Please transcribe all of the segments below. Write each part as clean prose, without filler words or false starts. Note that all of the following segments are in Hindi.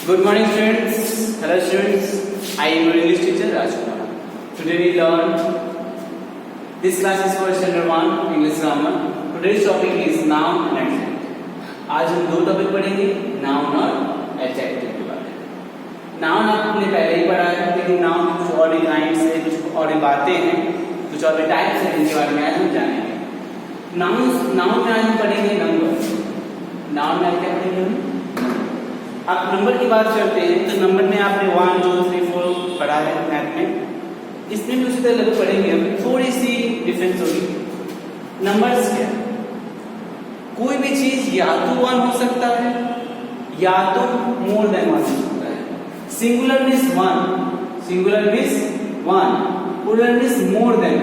Good morning, students. Hello, students. I am your English teacher Rajkumar. Today we learn. This class is for standard 1 English grammar. Today's topic is noun and adjective. आज हम दो टॉपिक पढ़ेंगे, noun और adjective के बारे में. Noun आपने पहले ही पढ़ा है, लेकिन noun कुछ और डिजाइन से, कुछ और बातें हैं, कुछ और टाइप्स हैं जिनके बारे में आज हम जानेंगे. Noun में आज हम पढ़ेंगे नंबर. Noun में क्या पढ़ेंगे? आप नंबर की बात करते हैं तो नंबर में आपने 1, 2, 3, 4 पढ़ा है मैथ में. इसमें भी उसी तरह लगभग पढ़ेंगे. हम थोड़ी सी डिफरेंस होगी. नंबर्स क्या, कोई भी चीज या तो 1 हो सकता है या तो मोर देन 1 हो सकता है. Singular means 1, singular means 1, plural means more than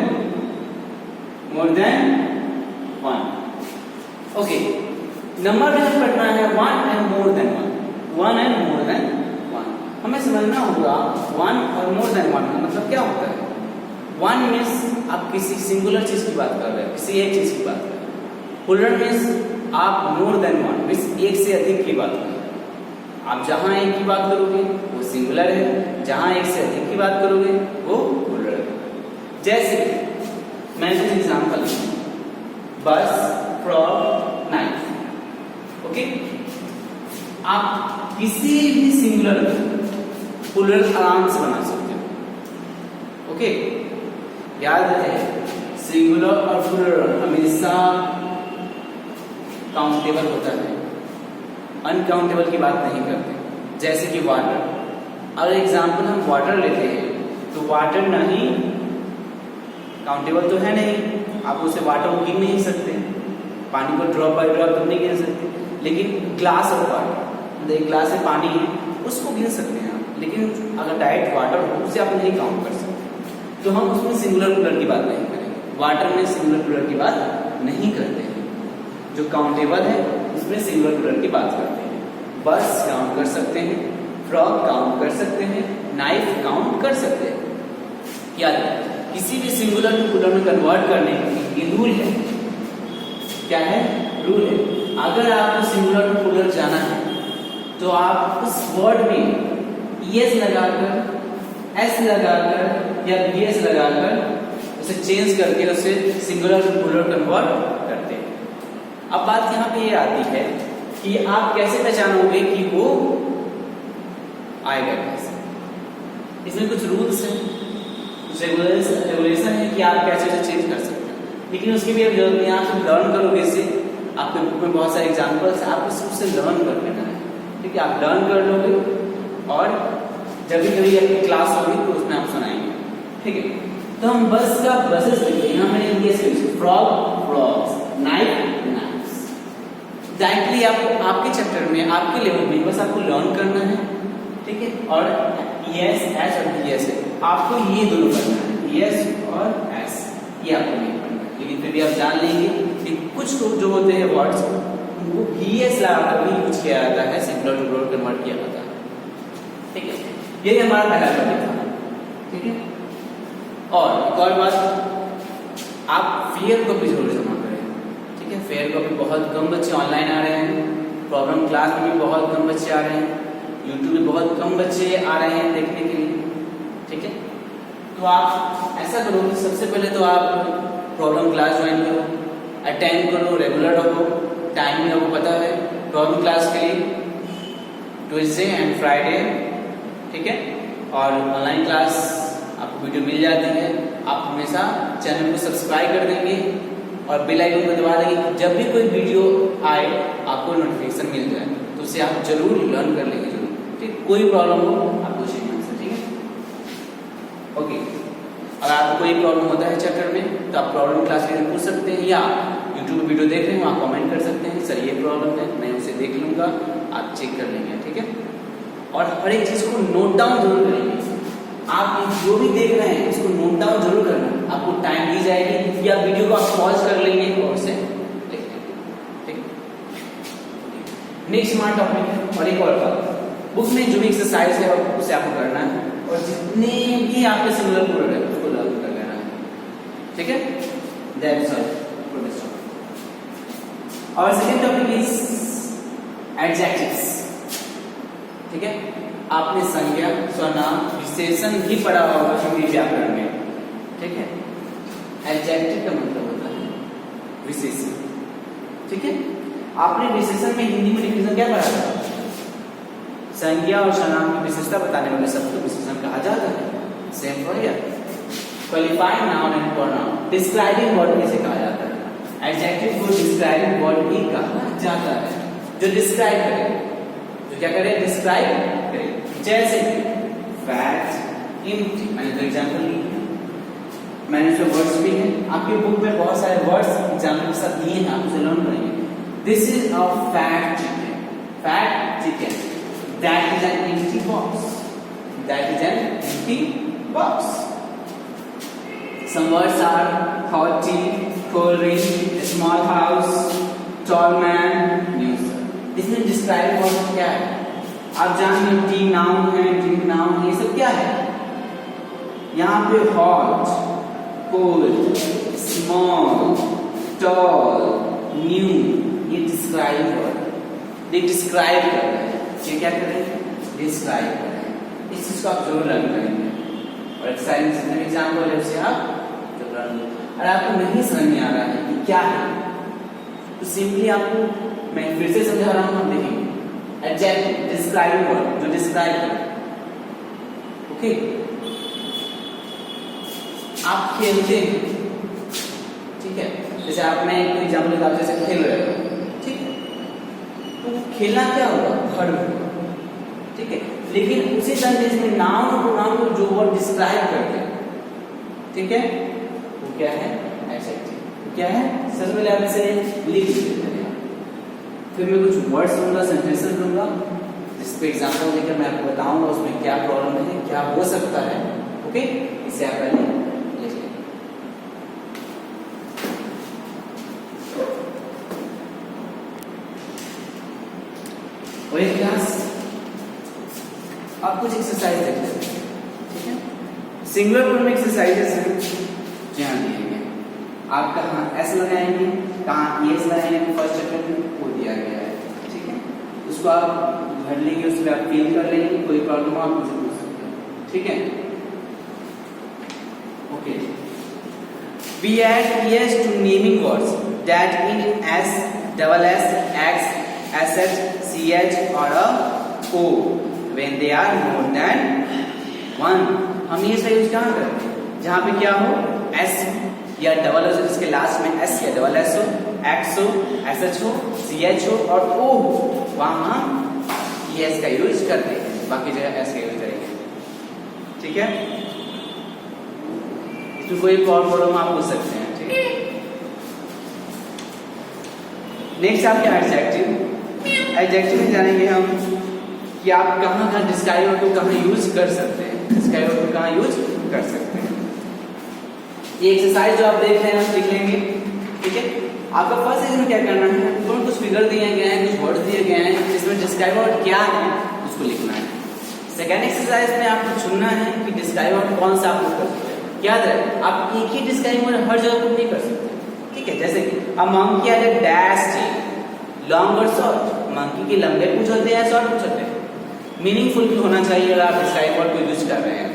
1. Okay, number में पढ़ना है 1 and more than 1. 1 and more than 1 हमें समझना होगा. 1 और मोर देन 1 का मतलब क्या होता है. 1 मीन्स आप किसी सिंगुलर चीज की बात कर रहे हैं, किसी एक चीज की बात कर रहे हैं. प्लूरल मीन्स आप मोर देन 1 मीन्स एक से अधिक की बात कर रहे हैं. आप जहां एक की बात करोगे वो सिंगुलर है, जहां एक से अधिक की बात करोगे वो प्लूरल है. जैसे मैं कुछ एग्जांपल बस, फ्रॉक, नाइफ. ओके, आप किसी भी सिंगुलर प्लूरल आराम से बना सकते हो. ओके, याद रहे सिंगुलर और प्लूरल हमेशा काउंटेबल होता है, अनकाउंटेबल की बात नहीं करते. जैसे कि वाटर, अगर एग्जांपल हम वाटर लेते हैं तो वाटर नहीं काउंटेबल तो है नहीं, आप उसे वाटर को गिन नहीं सकते, पानी को ड्रॉप बाय ड्रॉप तो नहीं गिन सकते. लेकिन ग्लास ऑफ वाटर, एक ग्लास में पानी है उसको गिन सकते हैं आप, लेकिन अगर डायरेक्ट वाटर हो उसे आप नहीं काउंट कर सकते. तो हम उसमें सिंगुलर प्लूरल की बात नहीं करेंगे. वाटर में सिंगुलर प्लूरल की बात नहीं करते हैं. जो काउंटेबल है उसमें सिंगुलर प्लूरल की बात करते हैं. बस काउंट कर सकते हैं, फ्रॉक काउंट कर सकते हैं, नाइफ काउंट कर सकते हैं. याद किसी भी सिंगुलर को प्लूरल में कन्वर्ट करने की रूल है. क्या है? रूल है. अगर आपको सिंगुलर टू प्लूरल जाना है तो आप उस वर्ड में एस लगाकर, एस लगाकर या बीएस लगाकर उसे चेंज करके उसे सिंगुलर टू प्लूरल कन्वर्ट करते हैं. अब बात यहाँ पे ये आती है कि आप कैसे पहचानोगे कि वो आएगा कैसे. इसमें कुछ रूल्स हैं, कुछ रेगुलेशन है कि आप कैसे उसे चेंज कर सकते हैं. लेकिन उसकी भी अब जरूरत नहीं, आप लर्न करोगे इसे. आपके बुक में बहुत सारे एग्जाम्पल्स है, आपको सिर्फ उसे लर्न कर लेना है. ठीक है, आप लर्न कर लोगे और जब भी कभी अपनी क्लास होगी तो उसमें आप सुनाएंगे. ठीक है, तो हम बस का बसेस लिखते हैं. मैंने इंग्लिश में frog frogs, knife knifes. Directly आपको आपके चैप्टर में, आपके लेवल में बस आपको लर्न करना है. ठीक है, और यस, एस और यस आपको ये दोनों करना है, यस और एस, ये आपको नहीं करना है. लेकिन फिर भी आप जान लेंगे कि कुछ जो होते हैं वर्ड्स वो बीएस लगाकर भी कुछ किया जाता है, सिंगुलर टू प्लूरल कन्वर्ट किया जाता है. ठीक है, यही हमारा पहला टॉपिक था. ठीक है, और एक और बात, आप फेयर कॉपी जरूर जमा करें. ठीक है, फेयर कॉपी बहुत कम बच्चे ऑनलाइन आ रहे हैं, प्रॉब्लम क्लास में भी बहुत कम बच्चे आ रहे हैं, यूट्यूब में बहुत कम बच्चे आ रहे हैं देखने के लिए. ठीक है, तो आप ऐसा करो कि सबसे पहले तो आप प्रॉब्लम क्लास ज्वाइन करो, अटेंड करो, रेगुलर रहो. टाइमिंग आपको पता है प्रॉब्लम क्लास के लिए ट्यूसडे एंड फ्राइडे. ठीक है, और ऑनलाइन क्लास आपको वीडियो मिल जाती है. आप हमेशा चैनल को सब्सक्राइब कर देंगे और बेल आइकन को दबा देंगे. जब भी कोई वीडियो आए आपको नोटिफिकेशन मिल जाए तो उसे आप जरूर लर्न कर लेंगे जरूर. ठीक, कोई प्रॉब्लम हो आप पूछेंगे हमसे. ठीक है, ओके. अगर आपको कोई प्रॉब्लम होता है चैप्टर में तो आप प्रॉब्लम क्लास में पूछ सकते हैं, या यूट्यूब पे वीडियो देख रहे हैं आप कमेंट कर सकते हैं, सर ये प्रॉब्लम है, मैं उसे देख लूंगा, आप चेक कर लेंगे. ठीक है, और हर एक चीज को नोट डाउन जरूर करेंगे. आप जो भी देख रहे हैं उसको नोट डाउन जरूर करना. आपको टाइम दी जाएगी या वीडियो को आप पॉज कर लेंगे और उसे देख लेंगे. ठीक, नेक्स्ट हमारा टॉपिक है. और एक और बात, बुक में जो भी एक्सरसाइज है उसे आपको करना है, और जितने भी आपके सिंगुलर प्लूरल है उसको लर्न कर लेना है. ठीक है, that's all for this topic. Our second topic is adjectives. ठीक है, आपने संज्ञा, सर्वनाम, विशेषण भी पढ़ा होगा हिंदी व्याकरण में, ठीक है। एडजेक्टिव का मतलब होता है विशेषण, ठीक है। आपने विशेषण में हिंदी में डिफिनेशन क्या पढ़ा था? संज्ञा और सर्वनाम की विशेषता बताने वाले शब्द को विशेषण कहा जाता है। Same for here, qualifying noun and pronoun, describing word किसे कहा जाता है? एडजेक्टिव को डिस्क्राइबिंग वर्ड भी कहा जाता है, जो डिस्क्राइब करे, जो क्या करे? डिस्क्राइब करे। जैसे फैट, एम्प्टी, मैंने तो एग्जांपल ली है, मैंने जो वर्ड्स भी हैं आपके बुक में बहुत सारे वर्ड्स एग्जांपल के साथ दिए हैं, आप उसे लर्न करेंगे। This is a fat chicken, fat chicken, that is an empty box, that is an empty box. Some words are hot tea, cold drink, small house, tall man, new sir. इसमें डिस्क्राइब वर्ड क्या है? आप जानते हैं टी नाउन है, ड्रिंक नाउन है, ये सब क्या है? यहाँ पे hot, cold, small, tall, new, ये डिस्क्राइब वर्ड, ये डिस्क्राइब कर रहे हैं। ये क्या कर रहे हैं? डिस्क्राइब कर रहे हैं। इस चीज को आप जरूर लर्न करेंगे और एक्सरसाइज में एग्जाम्पल है उसे आप जरूर लर्न। और आपको नहीं समझ में आ रहा है कि क्या है, तो सिंपली आपको मैं फिर से समझा रहा हूं, आप देखेंगे। एडजेक्टिव डिस्क्राइबिंग वर्ड, जो डिस्क्राइब करे, ओके। आप खेलते हैं, ठीक है, जैसे आप मैं एक एग्जांपल देता हूं, जैसे खेल रहे हो, ठीक है, तो खेलना क्या होगा? वर्ब होगा, ठीक है। लेकिन उसी सेंटेंस में नाउन और प्रोनाउन को जो वर्ड डिस्क्राइब करते हैं, ठीक है, वो क्या है? एडजेक्टिव। क्या है? सबसे पहले आप इसे लिख लीजिए, फिर मैं कुछ वर्ड्स दूंगा, सेंटेंसेस दूंगा, जिस पे एग्जांपल देकर मैं आपको बताऊंगा उसमें क्या प्रॉब्लम है, क्या हो सकता है, ओके। इसे आप पहले लिख लीजिए। वही क्लास आप कुछ एक्सरसाइज देख लेते हैं, ठीक है। सिंगुलर फॉर्म में एक्सरसाइजेस हैं, ध्यान दीजिएगा। आप कहाँ एस लगाएंगे, कहाँ एस लगाएंगे, फर्स्ट चैप्टर में वो दिया गया है, ठीक है। उसको आप भर लेंगे, उसमें आप फिल कर लेंगे, कोई प्रॉब्लम हो आप मुझे पूछ सकते हैं, ठीक है। Okay, we add S to naming words that in S, double S, X, SH, CH और O when they are more than one. हम ये सही यूज कहाँ करते हैं? जहाँ पे क्या हो, एस या डबल एस, जिसके लास्ट में एस या डबल एस हो, एक्स हो, एसएच हो, सीएच हो और ओ हो, वहां हम एस का यूज करते हैं, बाकी जगह एस का यूज करेंगे, ठीक है। इसमें कोई प्रॉब्लम आप पूछ सकते हैं, ठीक है। नेक्स्ट आपके एडजेक्टिव। एडजेक्टिव में जानेंगे हम कि आप कहाँ कहाँ डिस्क्राइबर को कहाँ यूज कर सकते हैं, डिस्क्राइबर को कहाँ यूज कर सकते हैं। ये एक्सरसाइज जो आप देख रहे हैं लिख लेंगे, ठीक है। आपका फर्स्ट इसमें क्या करना है, कुछ फिगर दिए गए हैं, कुछ वर्ड्स दिए गए हैं, जिसमें डिस्क्राइबर क्या है उसको लिखना है। सेकेंड एक्सरसाइज में आपको चुनना है कि डिस्क्राइबर कौन सा आप यूज कर सकते हैं। याद रहे, आप एक ही डिस्क्राइबर हर जगह पर नहीं कर सकते, ठीक है। जैसे कि अब monkey had a dash tail, long और शॉर्ट, मंकी के लंबे पूंछ होते हैं, शॉर्ट पूंछ होते हैं। मीनिंगफुल भी होना चाहिए अगर आप डिस्क्राइबर को यूज कर रहे हैं।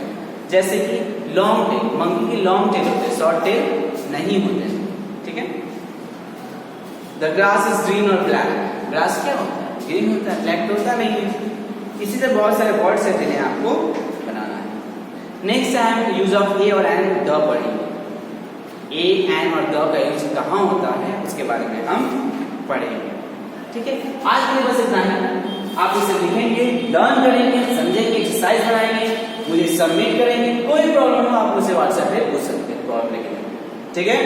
जैसे कि लॉन्ग टेल, मंकी की लॉन्ग टेल होते हैं, शॉर्ट टेल नहीं होते, ठीक है। द ग्रास इज ग्रीन और ब्लैक, ग्रास क्या होता है? ग्रीन होता है, ब्लैक तो होता नहीं। इसी से बहुत सारे वर्ड्स हैं जिन्हें आपको बनाना है। नेक्स्ट टाइम यूज ऑफ ए और एन, द पढ़ेंगे। ए, एन और द का यूज कहाँ होता है उसके बारे में हम पढ़ेंगे, ठीक है। आज के लिए बस इतना ही। आप इसे लिखेंगे, लर्न करेंगे, समझेंगे, एक्सरसाइज बनाएंगे, मुझे सबमिट करेंगे। कोई प्रॉब्लम हो आप मुझे व्हाट्सएप पे पूछ सकते हैं प्रॉब्लम लेके, ठीक है।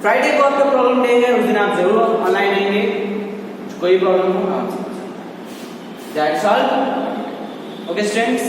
फ्राइडे को आपका प्रॉब्लम डे है, उस दिन आप जरूर ऑनलाइन आएंगे। कोई प्रॉब्लम हो आप दैट्स ऑल, ओके स्टूडेंट्स।